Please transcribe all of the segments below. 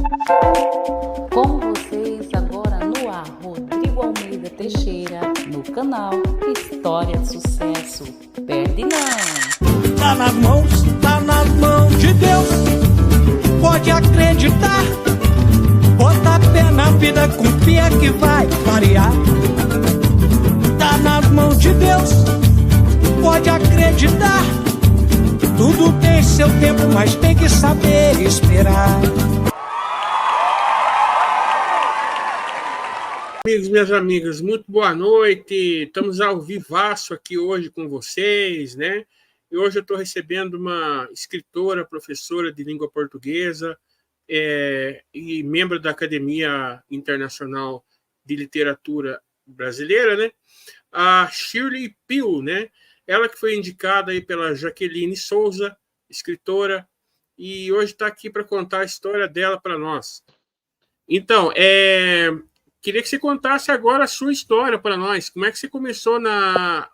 Com vocês agora no ar, Rodrigo Almeida Teixeira, no canal História de Sucesso. Perde não! Tá nas mãos de Deus, pode acreditar. Bota pé na vida, confia que vai variar. Tá nas mãos de Deus, pode acreditar. Tudo tem seu tempo, mas tem que saber esperar. Amigos, minhas amigas, muito boa noite. Estamos ao vivaço aqui hoje com vocês, né? E hoje eu estou recebendo uma escritora, professora de língua portuguesa e membro da Academia Internacional de Literatura Brasileira, né? A Shirley Peel, né? Ela que foi indicada aí pela Jaqueline Souza, escritora, e hoje está aqui para contar a história dela para nós. Então, queria que você contasse agora a sua história para nós. Como é que você começou na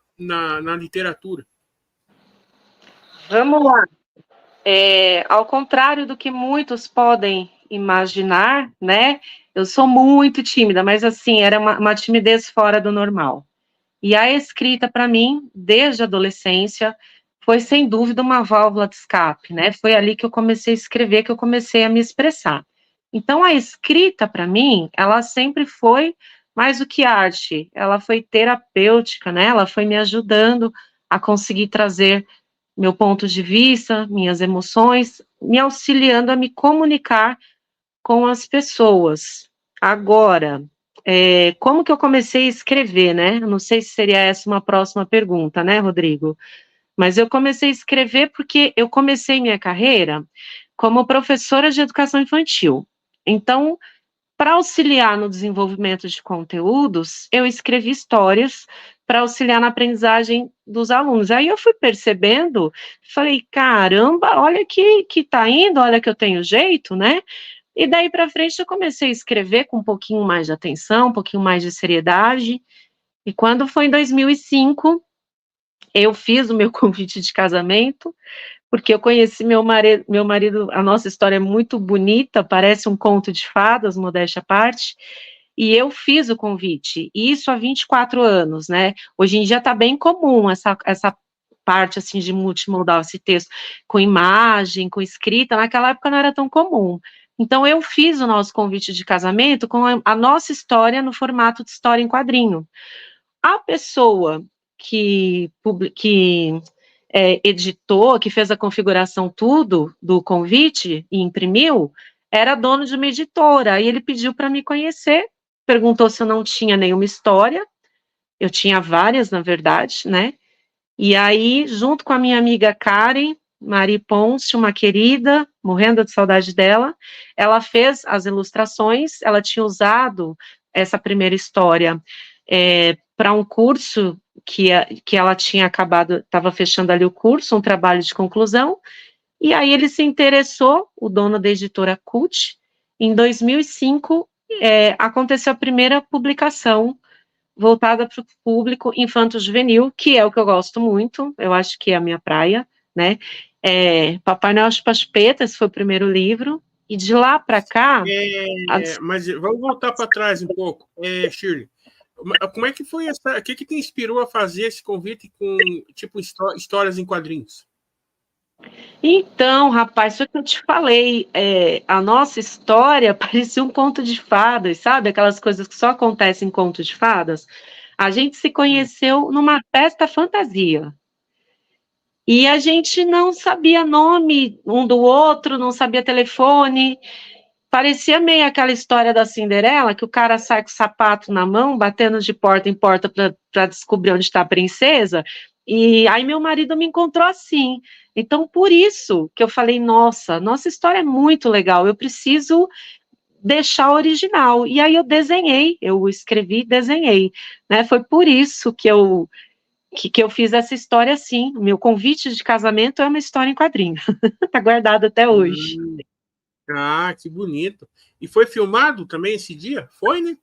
literatura? Vamos lá. Ao contrário do que muitos podem imaginar, né? Eu sou muito tímida, mas assim, era uma timidez fora do normal. E a escrita, para mim, desde a adolescência, foi sem dúvida uma válvula de escape, né? Foi ali que eu comecei a escrever, que eu comecei a me expressar. Então, a escrita, para mim, ela sempre foi mais do que arte, ela foi terapêutica, né? Ela foi me ajudando a conseguir trazer meu ponto de vista, minhas emoções, me auxiliando a me comunicar com as pessoas. Agora, como que eu comecei a escrever, né? Eu não sei se seria essa uma próxima pergunta, né, Rodrigo? Mas eu comecei a escrever porque eu comecei minha carreira como professora de educação infantil. Então, para auxiliar no desenvolvimento de conteúdos, eu escrevi histórias para auxiliar na aprendizagem dos alunos. Aí eu fui percebendo, falei, caramba, olha que tá indo, olha que eu tenho jeito, né? E daí para frente eu comecei a escrever com um pouquinho mais de atenção, um pouquinho mais de seriedade. E quando foi em 2005, eu fiz o meu convite de casamento, porque eu conheci meu marido, a nossa história é muito bonita, parece um conto de fadas, modéstia à parte, e eu fiz o convite, e isso há 24 anos, né? Hoje em dia está bem comum essa parte, assim, de multimodal, esse texto, com imagem, com escrita, naquela época não era tão comum. Então, eu fiz o nosso convite de casamento com a nossa história no formato de história em quadrinho. A pessoa que editou, que fez a configuração tudo do convite e imprimiu, era dono de uma editora, e ele pediu para me conhecer, perguntou se eu não tinha nenhuma história, eu tinha várias, na verdade, né, e aí, junto com a minha amiga Karen, Mari Ponce, uma querida, morrendo de saudade dela, ela fez as ilustrações, ela tinha usado essa primeira história para um curso que ela tinha acabado, estava fechando ali o curso, um trabalho de conclusão, e aí ele se interessou, o dono da editora Cult. Em 2005, aconteceu a primeira publicação voltada para o público infanto-juvenil, que é o que eu gosto muito, eu acho que é a minha praia, né? Papai Noel Chupa Chupeta, esse foi o primeiro livro, e de lá para cá... Mas vamos voltar para trás um pouco, Shirley. Como é que foi o que te inspirou a fazer esse convite com, tipo, histórias em quadrinhos? Então, rapaz, isso que eu te falei, a nossa história parecia um conto de fadas, sabe? Aquelas coisas que só acontecem em conto de fadas. A gente se conheceu numa festa fantasia. E a gente não sabia nome um do outro, não sabia telefone. Parecia meio aquela história da Cinderela, que o cara sai com o sapato na mão, batendo de porta em porta para descobrir onde está a princesa, e aí meu marido me encontrou assim. Então, por isso que eu falei, nossa história é muito legal, eu preciso deixar original. E aí eu escrevi e desenhei, né? Foi por isso que eu fiz essa história assim. O meu convite de casamento é uma história em quadrinho. Tá guardado até hoje. Que bonito. E foi filmado também esse dia? Foi, né?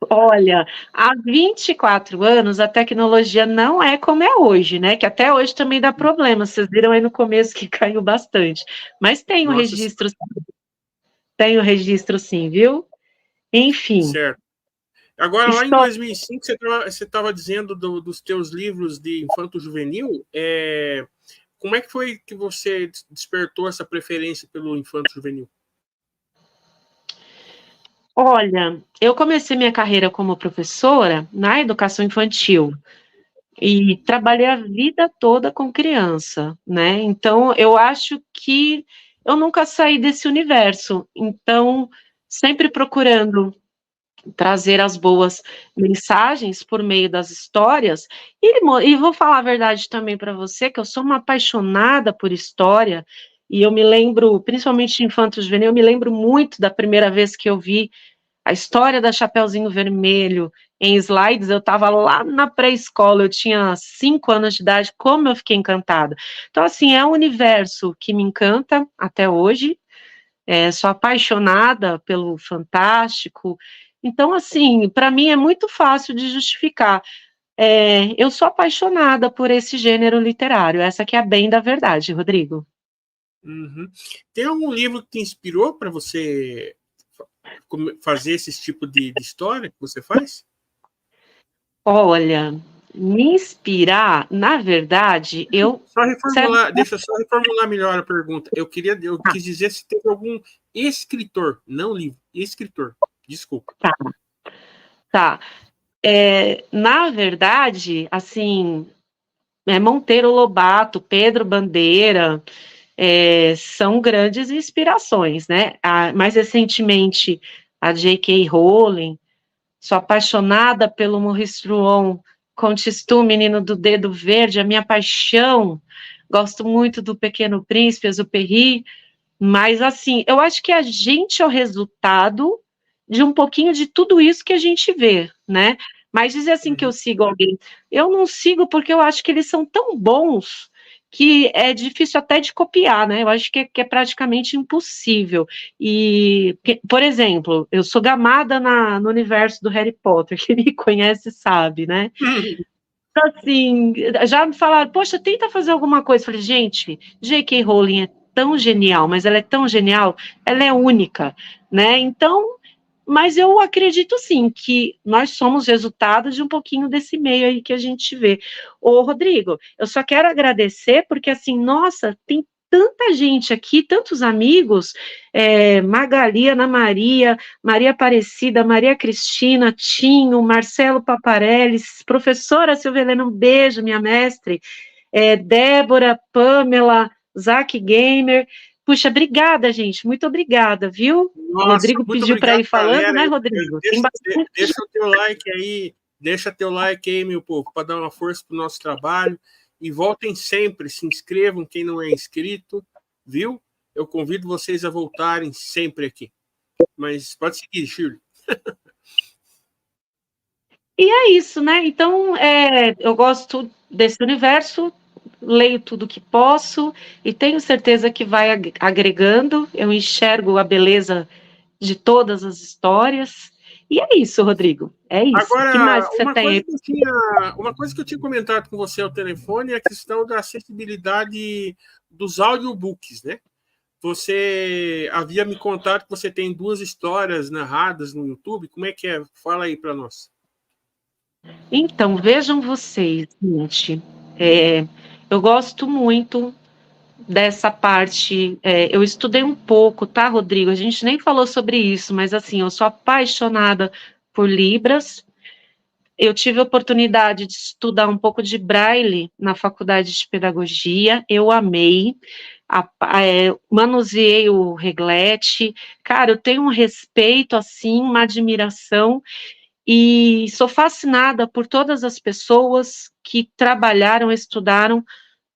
Olha, há 24 anos a tecnologia não é como é hoje, né? Que até hoje também dá problema. Vocês viram aí no começo que caiu bastante. Mas tem um registro. tenho registro sim, viu? Enfim. Certo. Agora, lá em Estou... 2005, você estava dizendo dos teus livros de infanto-juvenil. Como é que foi que você despertou essa preferência pelo infanto-juvenil? Olha, eu comecei minha carreira como professora na educação infantil e trabalhei a vida toda com criança, né? Então, eu acho que eu nunca saí desse universo. Então, sempre procurando trazer as boas mensagens por meio das histórias. E vou falar a verdade também para você, que eu sou uma apaixonada por história, e eu me lembro, principalmente de Infanto Juvenil, eu me lembro muito da primeira vez que eu vi a história da Chapeuzinho Vermelho em slides. Eu estava lá na pré-escola, eu tinha 5 anos de idade, como eu fiquei encantada. Então, assim, é um universo que me encanta até hoje, sou apaixonada pelo fantástico. Então, assim, para mim é muito fácil de justificar. Eu sou apaixonada por esse gênero literário, essa que é a bem da verdade, Rodrigo. Uhum. Tem algum livro que te inspirou para você fazer esse tipo de história que você faz? Olha, me inspirar, na verdade, Deixa eu só reformular melhor a pergunta. Eu quis dizer se teve algum escritor, não livro, escritor. Desculpa. Tá. Na verdade, assim, Monteiro Lobato, Pedro Bandeira, são grandes inspirações, né? Mais recentemente, a J.K. Rowling. Sou apaixonada pelo Maurice Druon, Conte Tu, Menino do Dedo Verde, a minha paixão. Gosto muito do Pequeno Príncipe, Exupéry, mas assim, eu acho que a gente é o resultado de um pouquinho de tudo isso que a gente vê, né? Mas dizer assim que eu sigo alguém, eu não sigo porque eu acho que eles são tão bons que é difícil até de copiar, né? Eu acho que é praticamente impossível. E, por exemplo, eu sou gamada no universo do Harry Potter, quem me conhece sabe, né? Então, assim, já me falaram, poxa, tenta fazer alguma coisa. Eu falei, gente, J.K. Rowling é tão genial, mas ela é tão genial, ela é única, né? Então, mas eu acredito sim que nós somos resultado de um pouquinho desse meio aí que a gente vê. Ô, Rodrigo, eu só quero agradecer porque, assim, nossa, tem tanta gente aqui, tantos amigos, Magali, Ana Maria, Maria Aparecida, Maria Cristina, Tinho, Marcelo Paparelli, professora Silvelena, um beijo, minha mestre, Débora, Pamela, Zac Gamer. Puxa, obrigada, gente, muito obrigada, viu? Nossa, O Rodrigo pediu para ir falando, galera. né, Rodrigo? Deixa o teu like aí, meu povo, para dar uma força para o nosso trabalho. E voltem sempre, se inscrevam quem não é inscrito, viu? Eu convido vocês a voltarem sempre aqui. Mas pode seguir, Shirley. E é isso, né? Então, eu gosto desse universo, leio tudo que posso e tenho certeza que vai agregando. Eu enxergo a beleza de todas as histórias. E é isso, Rodrigo. É isso. O que mais Agora, que você tem aí? uma coisa que eu tinha comentado com você ao telefone é a questão da acessibilidade dos audiobooks, né? Você havia me contado que você tem 2 histórias narradas no YouTube. Como é que é? Fala aí para nós. Então, vejam vocês, gente. Eu gosto muito dessa parte. Eu estudei um pouco, tá, Rodrigo? A gente nem falou sobre isso, mas assim, eu sou apaixonada por Libras. Eu tive a oportunidade de estudar um pouco de Braille na faculdade de pedagogia, eu amei, manuseei o reglete, cara, eu tenho um respeito, assim, uma admiração, e sou fascinada por todas as pessoas que trabalharam, estudaram,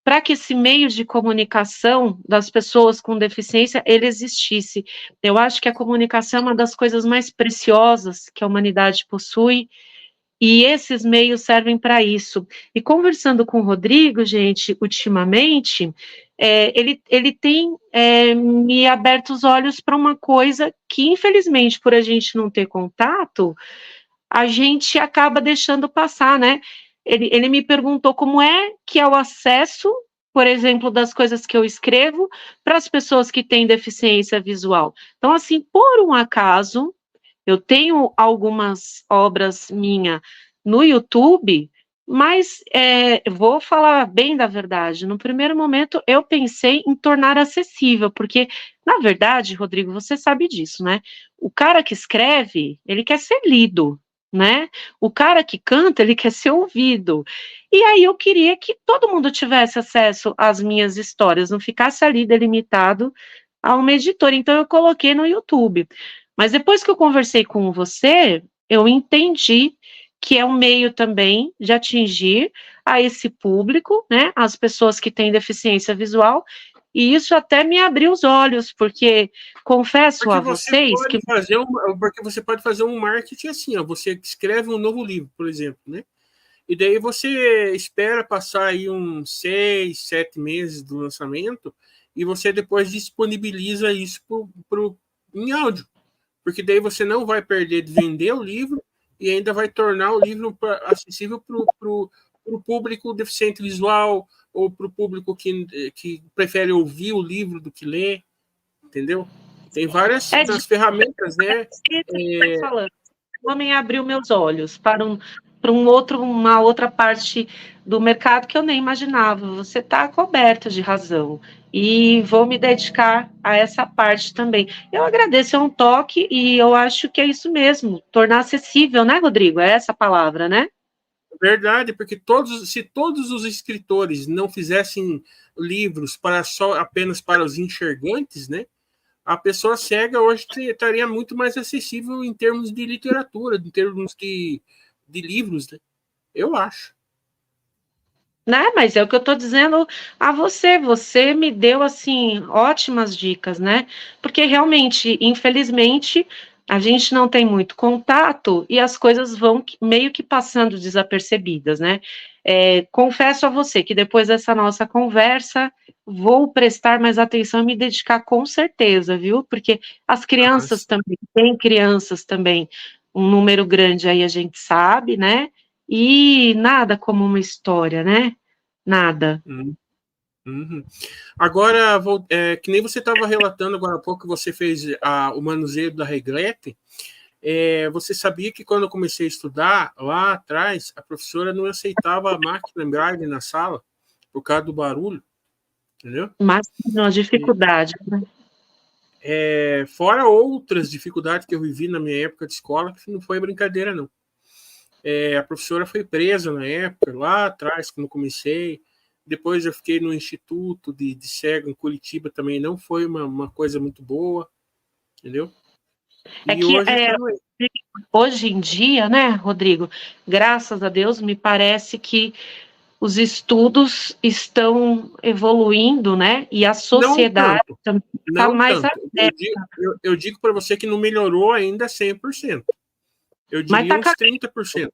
para que esse meio de comunicação das pessoas com deficiência, ele existisse. Eu acho que a comunicação é uma das coisas mais preciosas que a humanidade possui, e esses meios servem para isso. E conversando com o Rodrigo, gente, ultimamente, ele tem me aberto os olhos para uma coisa que, infelizmente, por a gente não ter contato, a gente acaba deixando passar, né? Ele me perguntou como é que é o acesso por exemplo, das coisas que eu escrevo para as pessoas que têm deficiência visual. Então, assim, por um acaso, eu tenho algumas obras minhas no YouTube, mas vou falar bem da verdade. No primeiro momento, eu pensei em tornar acessível, porque, na verdade, Rodrigo, você sabe disso, né? O cara que escreve, ele quer ser lido, né? O cara que canta, ele quer ser ouvido. E aí eu queria que todo mundo tivesse acesso às minhas histórias, não ficasse ali delimitado a uma editora. Então eu coloquei no YouTube. Mas depois que eu conversei com você, eu entendi que é um meio também de atingir a esse público, né, as pessoas que têm deficiência visual, e isso até me abriu os olhos, porque confesso a vocês que... Porque você pode fazer um marketing assim, ó, você escreve um novo livro, por exemplo, né? E daí você espera passar aí uns 6, 7 meses do lançamento e você depois disponibiliza isso em áudio. Porque daí você não vai perder de vender o livro e ainda vai tornar o livro acessível para o público deficiente visual ou para o público que prefere ouvir o livro do que ler, entendeu? Tem várias ferramentas, né? O homem abriu meus olhos para uma outra parte do mercado que eu nem imaginava. Você está coberto de razão. E vou me dedicar a essa parte também. Eu agradeço, é um toque, e eu acho que é isso mesmo, tornar acessível, né, Rodrigo? É essa a palavra, né? Verdade, porque se todos os escritores não fizessem livros apenas para os enxergantes, né? A pessoa cega hoje estaria muito mais acessível em termos de literatura, em termos de livros, né? Eu acho. Né? Mas é o que eu estou dizendo a você. Você me deu, assim, ótimas dicas, né? Porque realmente, infelizmente, a gente não tem muito contato e as coisas vão meio que passando desapercebidas, né? Confesso a você que depois dessa nossa conversa, vou prestar mais atenção e me dedicar com certeza, viu? Porque as crianças também, tem crianças também, um número grande aí a gente sabe, né? E nada como uma história, né? Nada. Uhum. Agora, que nem você estava relatando agora há pouco que você fez o manuseio da reglete, você sabia que quando eu comecei a estudar, lá atrás, a professora não aceitava a máquina braille na sala por causa do barulho, entendeu? Mas uma dificuldade, né? Fora outras dificuldades que eu vivi na minha época de escola, que não foi brincadeira, não. A professora foi presa na época, lá atrás, quando eu comecei. Depois eu fiquei no Instituto de Cego em Curitiba, também não foi uma coisa muito boa, entendeu? Hoje em dia, né, Rodrigo, graças a Deus, me parece que os estudos estão evoluindo, né, e a sociedade também está mais aberta. Eu digo para você que não melhorou ainda 100%. Eu diria uns 30%.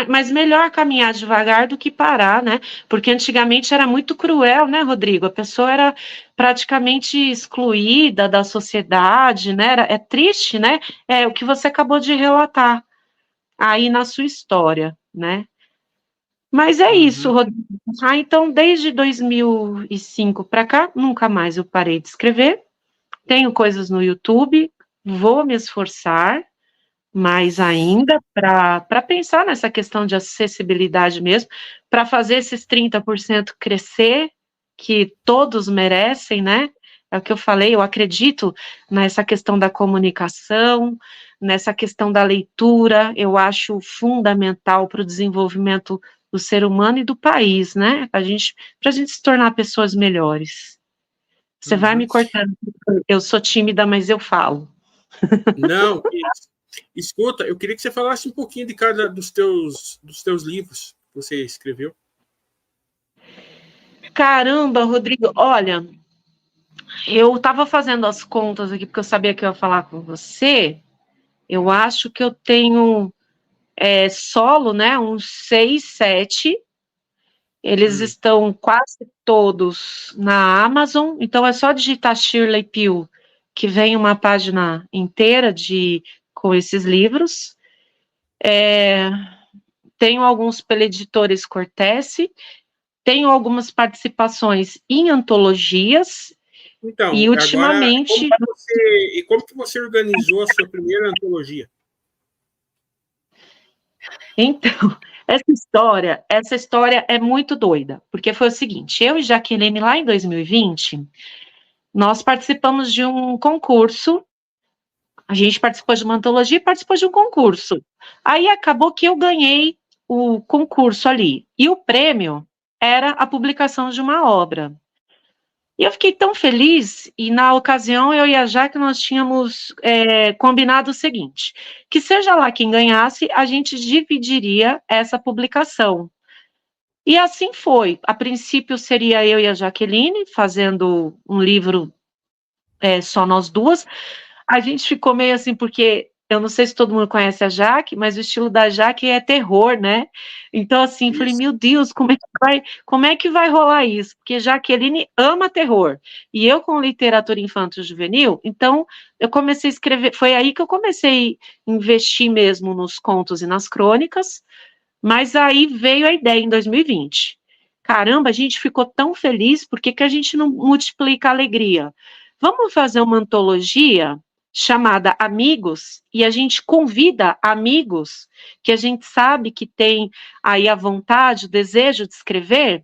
Mas melhor caminhar devagar do que parar, né? Porque antigamente era muito cruel, né, Rodrigo? A pessoa era praticamente excluída da sociedade, né? É triste, né? É o que você acabou de relatar aí na sua história, né? Mas é isso, Rodrigo. Então, desde 2005 para cá, nunca mais eu parei de escrever. Tenho coisas no YouTube, vou me esforçar mais ainda para pensar nessa questão de acessibilidade mesmo, para fazer esses 30% crescer, que todos merecem, né? É o que eu falei, eu acredito nessa questão da comunicação, nessa questão da leitura, eu acho fundamental para o desenvolvimento do ser humano e do país, né? Para a gente se tornar pessoas melhores. Você vai me cortando, eu sou tímida, mas eu falo. Não, escuta, eu queria que você falasse um pouquinho de cada dos teus livros que você escreveu. Caramba, Rodrigo, olha, eu estava fazendo as contas aqui, porque eu sabia que eu ia falar com você. Eu acho que eu tenho solo, né, uns 6, 7. Eles estão quase todos na Amazon, então é só digitar Shirley Pugh, que vem uma página inteira com esses livros. Tenho alguns pela Editores Cortese, tenho algumas participações em antologias. Então, e ultimamente... como que você organizou a sua primeira antologia? Então, essa história é muito doida, porque foi o seguinte, eu e Jaqueline, lá em 2020, nós participamos de um concurso, a gente participou de uma antologia e participou de um concurso. Aí acabou que eu ganhei o concurso ali, e o prêmio era a publicação de uma obra. E eu fiquei tão feliz, e na ocasião eu e a Jaque, nós tínhamos combinado o seguinte, que seja lá quem ganhasse, a gente dividiria essa publicação. E assim foi. A princípio seria eu e a Jaqueline, fazendo um livro só nós duas. A gente ficou meio assim, porque eu não sei se todo mundo conhece a Jaque, mas o estilo da Jaque é terror, né? Então, assim, falei, meu Deus, como é que vai rolar isso? Porque Jaqueline ama terror, e eu com literatura infanto-juvenil, então eu comecei a escrever, foi aí que eu comecei a investir mesmo nos contos e nas crônicas, mas aí veio a ideia em 2020. Caramba, a gente ficou tão feliz, por que a gente não multiplica a alegria? Vamos fazer uma antologia chamada Amigos, e a gente convida amigos que a gente sabe que tem aí a vontade, o desejo de escrever,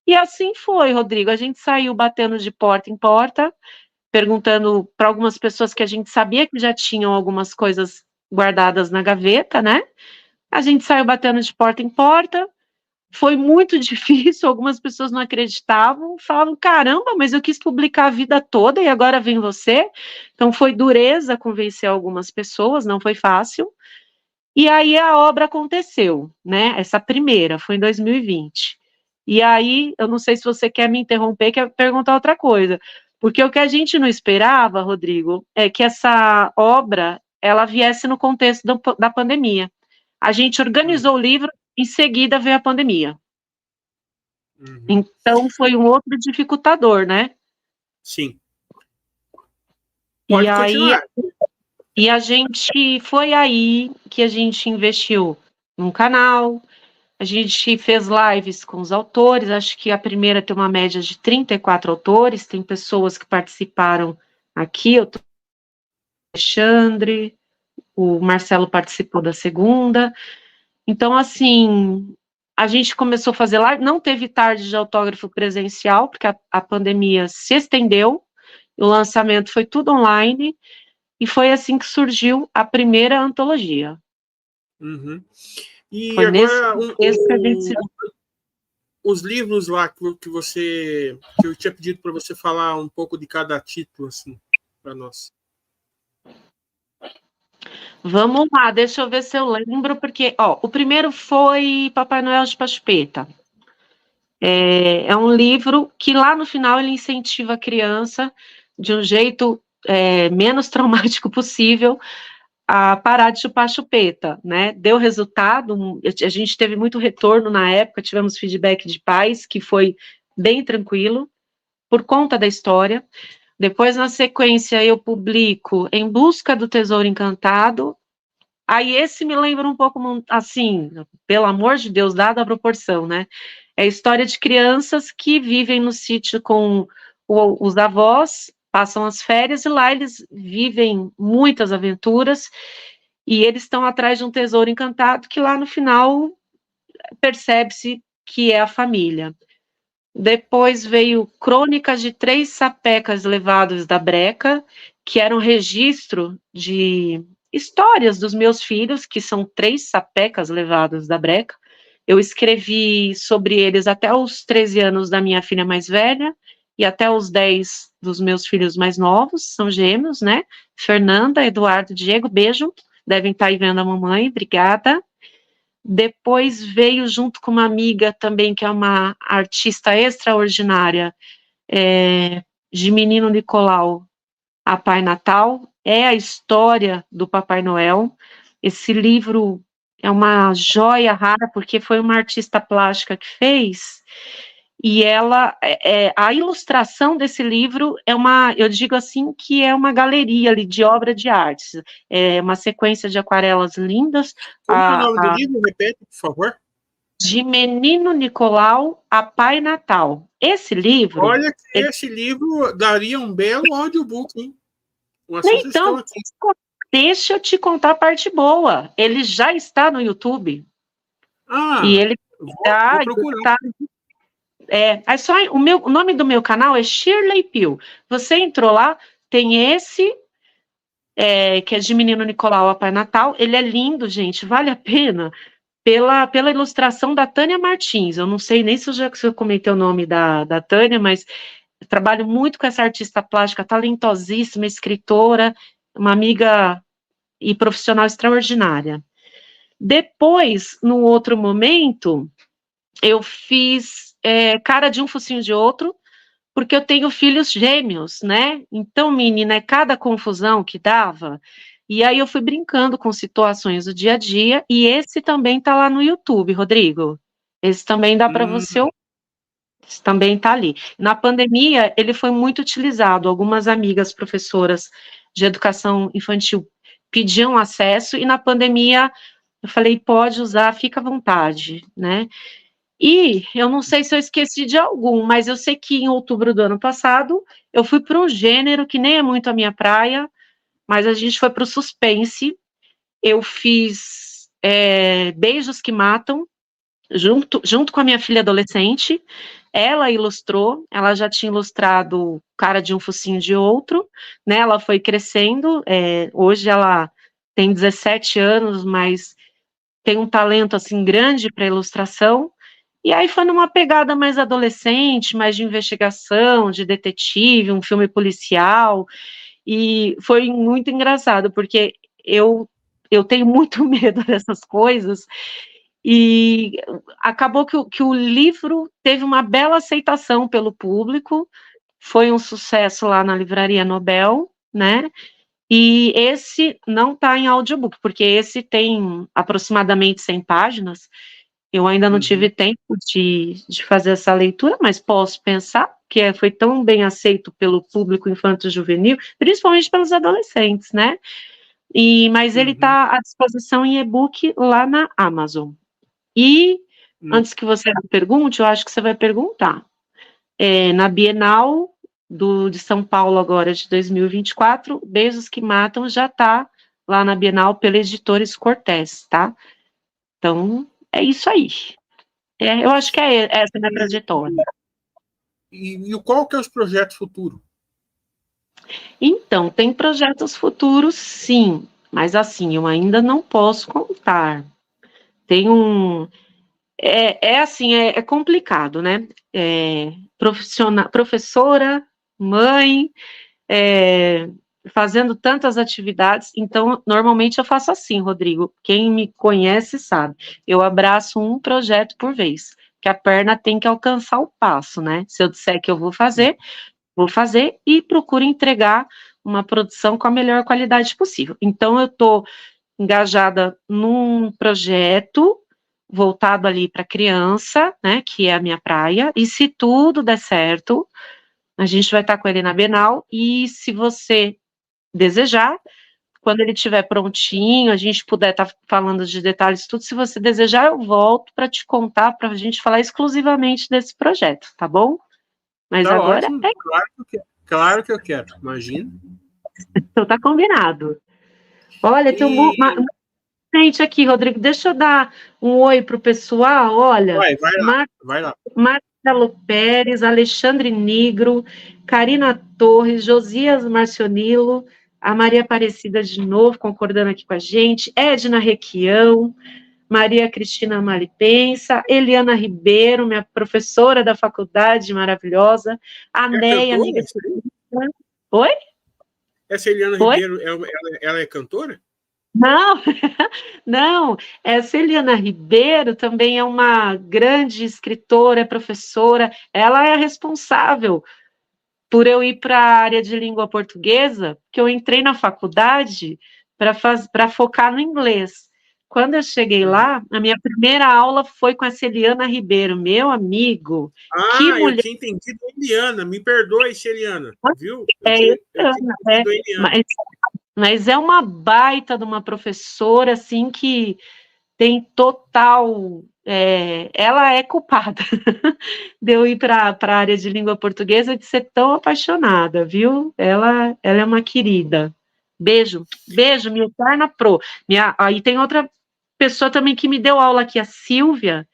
e assim foi, Rodrigo, a gente saiu batendo de porta em porta, perguntando para algumas pessoas que a gente sabia que já tinham algumas coisas guardadas na gaveta, né? A gente saiu batendo de porta em porta, foi muito difícil, algumas pessoas não acreditavam, falavam, caramba, mas eu quis publicar a vida toda e agora vem você. Então foi dureza convencer algumas pessoas, não foi fácil. E aí a obra aconteceu, né? Essa primeira, foi em 2020. E aí, eu não sei se você quer me interromper, quer perguntar outra coisa. Porque o que a gente não esperava, Rodrigo, é que essa obra, ela viesse no contexto da pandemia. A gente organizou o livro, em seguida veio a pandemia. Uhum. Então, foi um outro dificultador, né? Sim. Pode continuar. E a gente, foi aí que a gente investiu num canal, a gente fez lives com os autores, acho que a primeira tem uma média de 34 autores, tem pessoas que participaram aqui, eu tô Alexandre, o Marcelo participou da segunda. Então, assim, a gente começou a fazer live, não teve tarde de autógrafo presencial, porque a pandemia se estendeu, o lançamento foi tudo online, e foi assim que surgiu a primeira antologia. Uhum. E foi agora, que a gente... os livros lá que eu tinha pedido para você falar um pouco de cada título, assim, para nós. Vamos lá, deixa eu ver se eu lembro, porque, o primeiro foi Papai Noel de Pachupeta. É um livro que lá no final ele incentiva a criança de um jeito menos traumático possível a parar de chupar chupeta, né? Deu resultado, a gente teve muito retorno na época, tivemos feedback de pais, que foi bem tranquilo, por conta da história. Depois, na sequência, eu publico Em Busca do Tesouro Encantado. Aí esse me lembra um pouco, assim, pelo amor de Deus, dada a proporção, né? É a história de crianças que vivem no sítio com os avós, passam as férias e lá eles vivem muitas aventuras e eles estão atrás de um tesouro encantado que lá no final percebe-se que é a família. Depois veio Crônicas de 3 Sapecas Levados da Breca, que era um registro de histórias dos meus filhos, que são 3 sapecas levados da breca. Eu escrevi sobre eles até os 13 anos da minha filha mais velha e até os 10 dos meus filhos mais novos, são gêmeos, né? Fernanda, Eduardo, Diego, beijo, devem estar aí vendo a mamãe, obrigada. Depois veio junto com uma amiga também, que é uma artista extraordinária, de Menino Nicolau, a Pai Natal, é a história do Papai Noel. Esse livro é uma joia rara, porque foi uma artista plástica que fez, e ela, a ilustração desse livro é eu digo assim, que é uma galeria ali de obra de artes, é uma sequência de aquarelas lindas. Como é o nome do livro? Repete, por favor. De Menino Nicolau a Pai Natal. Esse livro... Olha que esse livro daria um belo audiobook, hein? Uma sugestão Então, aqui. deixa eu te contar a parte boa. Ele já está no YouTube. E ele vou procurar. o nome do meu canal é Shirley Pio. Você entrou lá, tem esse, que é de Menino Nicolau a Pai Natal. Ele é lindo, gente, vale a pena. Pela ilustração da Tânia Martins. Eu não sei nem se eu comentei o nome da Tânia, mas eu trabalho muito com essa artista plástica talentosíssima, escritora, uma amiga e profissional extraordinária. Depois, no outro momento, eu fiz Cara de um Focinho de Outro, porque eu tenho filhos gêmeos, né? Então, menina, cada confusão que dava. E aí eu fui brincando com situações do dia a dia, e esse também tá lá no YouTube, Rodrigo. Esse também dá para você ouvir. Esse também tá ali. Na pandemia, ele foi muito utilizado. Algumas amigas professoras de educação infantil pediam acesso, e na pandemia eu falei, pode usar, fica à vontade, né? E eu não sei se eu esqueci de algum, mas eu sei que em outubro do ano passado eu fui para um gênero que nem é muito a minha praia, mas a gente foi para o suspense. Eu fiz Beijos que Matam, junto com a minha filha adolescente. Ela ilustrou, ela já tinha ilustrado Cara de um Focinho de Outro, né? Ela foi crescendo, hoje ela tem 17 anos, mas tem um talento assim grande para ilustração. E aí foi numa pegada mais adolescente, mais de investigação, de detetive, um filme policial, e foi muito engraçado, porque eu tenho muito medo dessas coisas, e acabou que o livro teve uma bela aceitação pelo público, foi um sucesso lá na Livraria Nobel, né? E esse não está em audiobook, porque esse tem aproximadamente 100 páginas. Eu ainda não tive tempo de fazer essa leitura, mas posso pensar que foi tão bem aceito pelo público infanto-juvenil, principalmente pelos adolescentes, né? Mas ele está à disposição em e-book lá na Amazon. E, antes que você me pergunte, eu acho que você vai perguntar. Na Bienal de São Paulo, agora, de 2024, Beijos que Matam já está lá na Bienal pela Editores Cortez, tá? Então, é isso aí. Eu acho que essa a minha trajetória. E qual que é os projetos futuros? Então, tem projetos futuros, sim, mas assim, eu ainda não posso contar. Tem é complicado, né? Professora, mãe, fazendo tantas atividades, então, normalmente eu faço assim, Rodrigo, quem me conhece sabe, eu abraço um projeto por vez, que a perna tem que alcançar o passo, né? Se eu disser que eu vou fazer e procuro entregar uma produção com a melhor qualidade possível. Então, eu estou engajada num projeto voltado ali para criança, né, que é a minha praia, e se tudo der certo, a gente vai estar com ele na Bienal, e se você desejar, quando ele estiver prontinho, a gente puder estar falando de detalhes, tudo, se você desejar, eu volto para te contar, para a gente falar exclusivamente desse projeto, tá bom? Mas tá agora ótimo. Claro que eu quero, imagina. Então tá combinado. Olha, tem uma gente aqui, Rodrigo, deixa eu dar um oi pro pessoal, olha. Vai lá. Marcelo Pérez, Alexandre Nigro, Karina Torres, Josias Marcionilo, a Maria Aparecida de novo, concordando aqui com a gente, Edna Requião, Maria Cristina Malipensa, Eliana Ribeiro, minha professora da faculdade maravilhosa, a Neia, amiga. Oi? Essa Eliana Ribeiro, ela é cantora? Não, essa Eliana Ribeiro também é uma grande escritora, é professora, ela é a responsável por eu ir para a área de língua portuguesa, que eu entrei na faculdade para focar no inglês. Quando eu cheguei lá, a minha primeira aula foi com essa Eliana Ribeiro, meu amigo. Que mulher... eu tinha entendido Eliana, me perdoe, Eliana, viu? Mas é uma baita de uma professora, assim, que tem total... ela é culpada de eu ir para a área de língua portuguesa, de ser tão apaixonada, viu? Ela é uma querida. Beijo, minha eterna pro. Aí tem outra pessoa também que me deu aula aqui, a Silvia,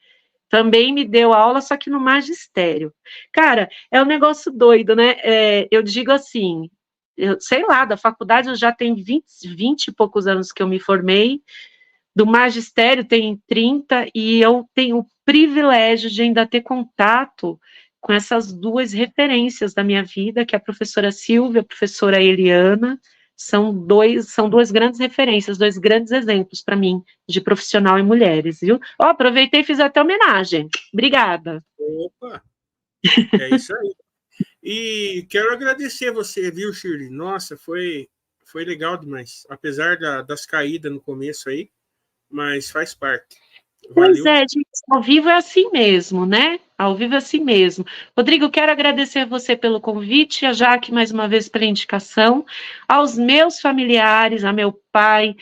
também me deu aula, só que no magistério. Cara, é um negócio doido, né? Eu digo assim, sei lá, da faculdade eu já tenho 20 e poucos anos que eu me formei, do magistério tem 30, e eu tenho o privilégio de ainda ter contato com essas duas referências da minha vida, que é a professora Silvia, a professora Eliana, são duas grandes referências, dois grandes exemplos para mim, de profissional e mulheres, viu? Aproveitei e fiz até homenagem. Obrigada. Opa, é isso aí. E quero agradecer você, viu, Shirley? Nossa, foi legal demais. Apesar das caídas no começo aí, mas faz parte. Valeu. Pois é, gente, ao vivo é assim mesmo, né? Ao vivo é assim mesmo. Rodrigo, quero agradecer a você pelo convite, a Jaque mais uma vez pela indicação, aos meus familiares, a meu pai,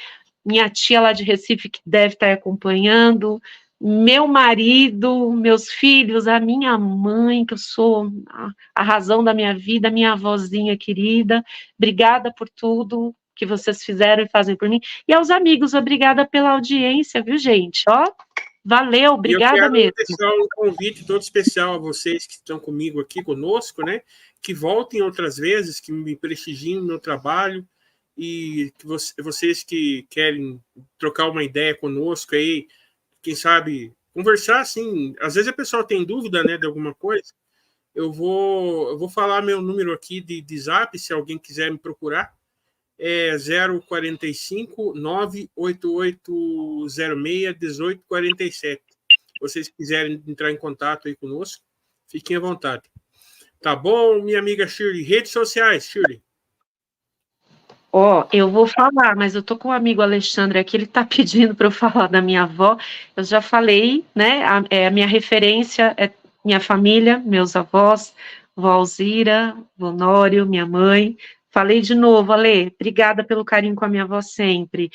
minha tia lá de Recife que deve estar acompanhando, meu marido, meus filhos, a minha mãe, que eu sou a razão da minha vida, minha avózinha querida. Obrigada por tudo que vocês fizeram e fazem por mim. E aos amigos, obrigada pela audiência, viu, gente? Valeu, obrigada mesmo. Eu quero deixar um convite todo especial a vocês que estão comigo aqui, conosco, né? Que voltem outras vezes, que me prestigiem no meu trabalho, e que vocês que querem trocar uma ideia conosco aí, quem sabe conversar, assim, às vezes a pessoa tem dúvida, né, de alguma coisa, eu vou falar meu número aqui de Zap, se alguém quiser me procurar, é 045 98806 1847. Vocês quiserem entrar em contato aí conosco, fiquem à vontade. Tá bom, minha amiga Shirley? Redes sociais, Shirley. Eu vou falar, mas eu tô com o amigo Alexandre aqui, ele tá pedindo para eu falar da minha avó. Eu já falei, né? A minha referência é minha família, meus avós, vó Alzira, vô Nório, minha mãe. Falei de novo, Ale, obrigada pelo carinho com a minha avó sempre.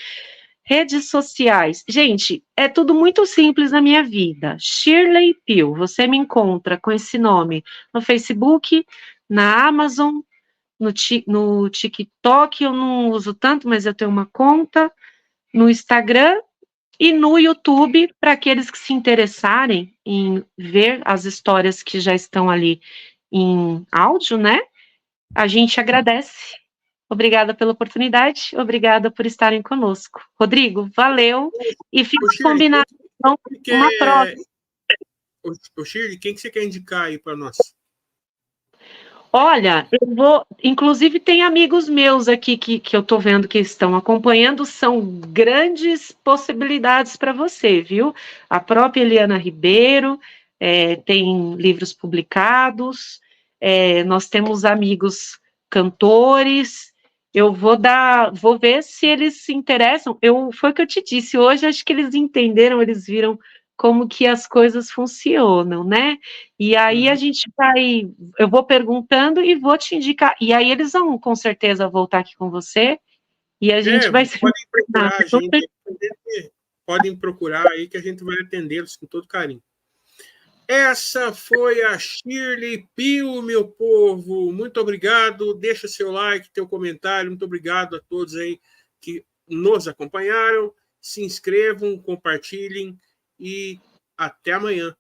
Redes sociais. Gente, é tudo muito simples na minha vida. Shirley Pio, você me encontra com esse nome no Facebook, na Amazon, no TikTok eu não uso tanto, mas eu tenho uma conta, no Instagram e no YouTube, para aqueles que se interessarem em ver as histórias que já estão ali em áudio, né? A gente agradece. Obrigada pela oportunidade, obrigada por estarem conosco. Rodrigo, valeu, e fica combinado uma próxima. Shirley, quem que você quer indicar aí para nós? Olha, inclusive tem amigos meus aqui que eu estou vendo que estão acompanhando, são grandes possibilidades para você, viu? A própria Eliana Ribeiro tem livros publicados, nós temos amigos cantores, eu vou ver se eles se interessam. Foi o que eu te disse, hoje acho que eles entenderam, eles viram como que as coisas funcionam, né? E aí eu vou perguntando e vou te indicar, e aí eles vão com certeza voltar aqui com você, e a gente vai... Podem procurar aí que a gente vai atendê-los com todo carinho. Essa foi a Shirley Pio, meu povo. Muito obrigado. Deixa seu like, teu comentário. Muito obrigado a todos aí que nos acompanharam. Se inscrevam, compartilhem e até amanhã.